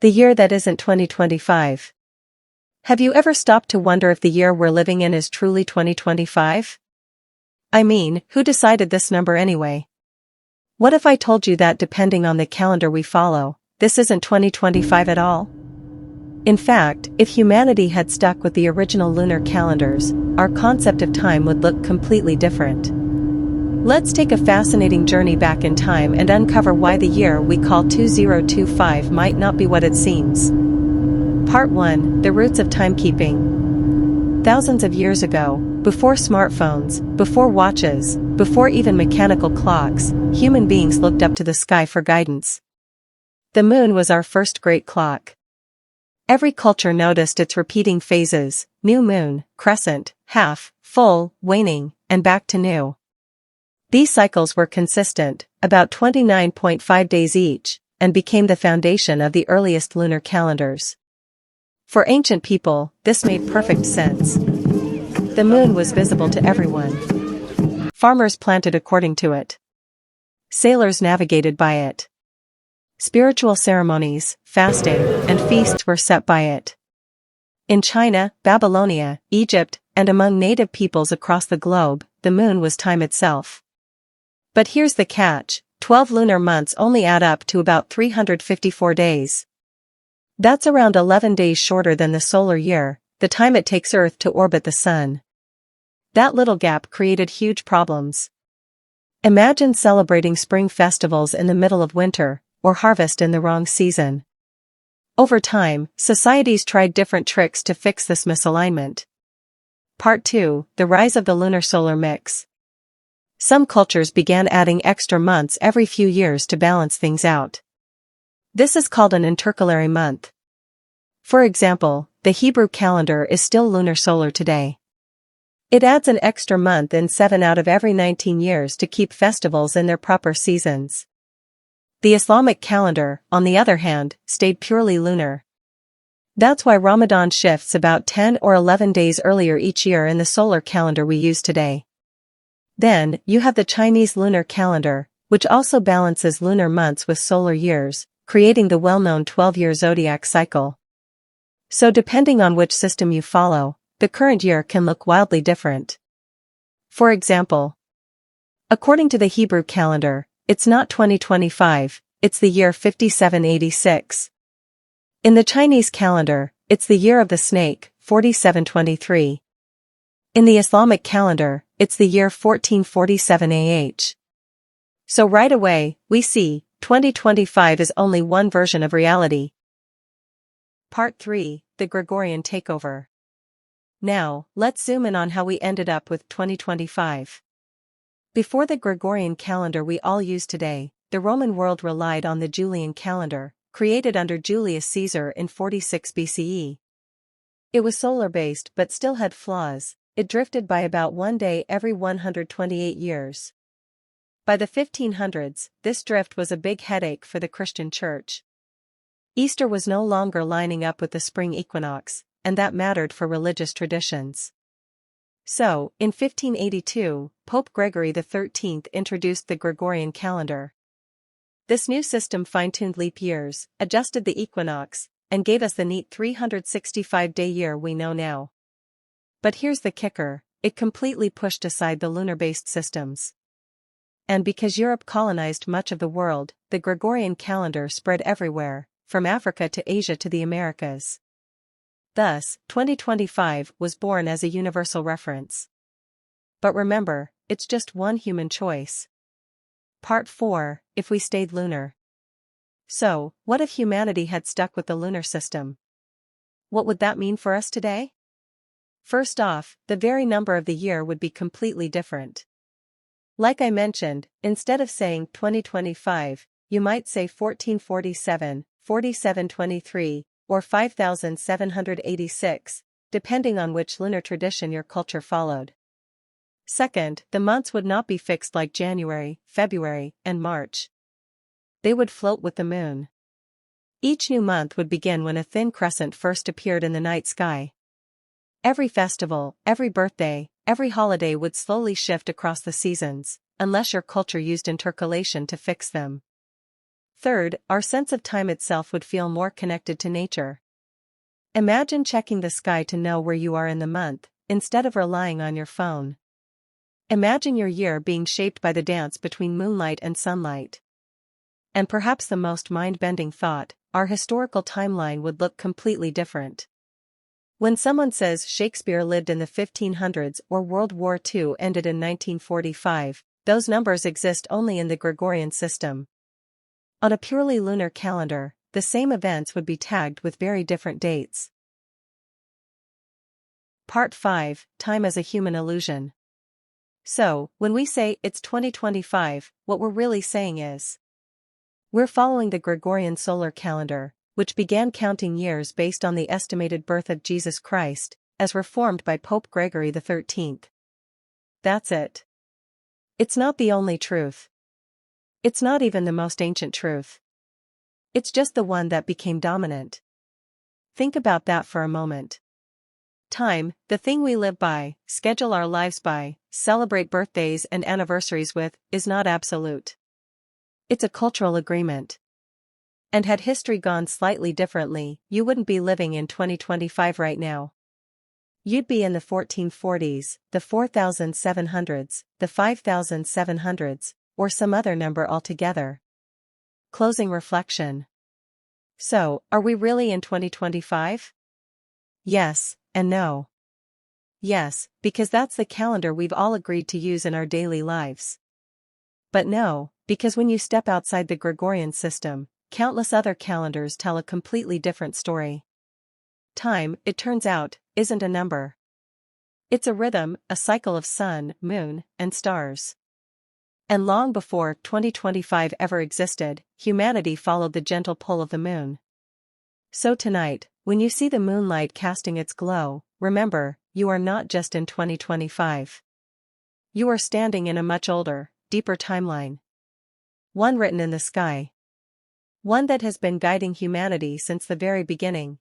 The year that isn't 2025. Have you ever stopped to wonder if the year we're living in is truly 2025? I mean, who decided this number anyway? What if I told you that depending on the calendar we follow, this isn't 2025 at all? In fact, if humanity had stuck with the original lunar calendars, our concept of time would look completely different. Let's take a fascinating journey back in time and uncover why the year we call 2025 might not be what it seems. Part 1: The Roots of Timekeeping. Thousands of years ago, before smartphones, before watches, before even mechanical clocks, human beings looked up to the sky for guidance. The moon was our first great clock. Every culture noticed its repeating phases: new moon, crescent, half, full, waning, and back to new. These cycles were consistent, about 29.5 days each, and became the foundation of the earliest lunar calendars. For ancient people, this made perfect sense. The moon was visible to everyone. Farmers planted according to it. Sailors navigated by it. Spiritual ceremonies, fasting, and feasts were set by it. In China, Babylonia, Egypt, and among native peoples across the globe, the moon was time itself. But here's the catch: 12 lunar months only add up to about 354 days. That's around 11 days shorter than the solar year, the time it takes Earth to orbit the Sun. That little gap created huge problems. Imagine celebrating spring festivals in the middle of winter, or harvest in the wrong season. Over time, societies tried different tricks to fix this misalignment. Part 2: The Rise of the Lunar-Solar Mix. Some cultures began adding extra months every few years to balance things out. This is called an intercalary month. For example, the Hebrew calendar is still lunar-solar today. It adds an extra month in 7 out of every 19 years to keep festivals in their proper seasons. The Islamic calendar, on the other hand, stayed purely lunar. That's why Ramadan shifts about 10 or 11 days earlier each year in the solar calendar we use today. Then, you have the Chinese lunar calendar, which also balances lunar months with solar years, creating the well-known 12-year zodiac cycle. So depending on which system you follow, the current year can look wildly different. For example, according to the Hebrew calendar, it's not 2025, it's the year 5786. In the Chinese calendar, it's the year of the snake, 4723. In the Islamic calendar, it's the year 1447 AH. So right away, we see, 2025 is only one version of reality. Part 3: The Gregorian Takeover. Now, let's zoom in on how we ended up with 2025. Before the Gregorian calendar we all use today, the Roman world relied on the Julian calendar, created under Julius Caesar in 46 BCE. It was solar-based but still had flaws. It drifted by about 1 day every 128 years. By the 1500s, this drift was a big headache for the Christian Church. Easter was no longer lining up with the spring equinox, and that mattered for religious traditions. So, in 1582, Pope Gregory XIII introduced the Gregorian calendar. This new system fine-tuned leap years, adjusted the equinox, and gave us the neat 365-day year we know now. But here's the kicker: it completely pushed aside the lunar-based systems. And because Europe colonized much of the world, the Gregorian calendar spread everywhere, from Africa to Asia to the Americas. Thus, 2025 was born as a universal reference. But remember, it's just one human choice. Part 4: If we stayed lunar. So, what if humanity had stuck with the lunar system? What would that mean for us today? First off, the very number of the year would be completely different. Like I mentioned, instead of saying 2025, you might say 1447, 4723, or 5786, depending on which lunar tradition your culture followed. Second, the months would not be fixed like January, February, and March. They would float with the moon. Each new month would begin when a thin crescent first appeared in the night sky. Every festival, every birthday, every holiday would slowly shift across the seasons, unless your culture used intercalation to fix them. Third, our sense of time itself would feel more connected to nature. Imagine checking the sky to know where you are in the month, instead of relying on your phone. Imagine your year being shaped by the dance between moonlight and sunlight. And perhaps the most mind-bending thought, our historical timeline would look completely different. When someone says Shakespeare lived in the 1500s or World War II ended in 1945, those numbers exist only in the Gregorian system. On a purely lunar calendar, the same events would be tagged with very different dates. Part 5, Time as a Human Illusion. So, when we say it's 2025, what we're really saying is, we're following the Gregorian solar calendar, which began counting years based on the estimated birth of Jesus Christ, as reformed by Pope Gregory XIII. That's it. It's not the only truth. It's not even the most ancient truth. It's just the one that became dominant. Think about that for a moment. Time, the thing we live by, schedule our lives by, celebrate birthdays and anniversaries with, is not absolute. It's a cultural agreement. And had history gone slightly differently, you wouldn't be living in 2025 right now. You'd be in the 1440s, the 4700s, the 5700s, or some other number altogether. Closing reflection. So, are we really in 2025? Yes, and no. Yes, because that's the calendar we've all agreed to use in our daily lives. But no, because when you step outside the Gregorian system, countless other calendars tell a completely different story. Time, it turns out, isn't a number. It's a rhythm, a cycle of sun, moon, and stars. And long before 2025 ever existed, humanity followed the gentle pull of the moon. So tonight, when you see the moonlight casting its glow, remember, you are not just in 2025. You are standing in a much older, deeper timeline. One written in the sky. One that has been guiding humanity since the very beginning.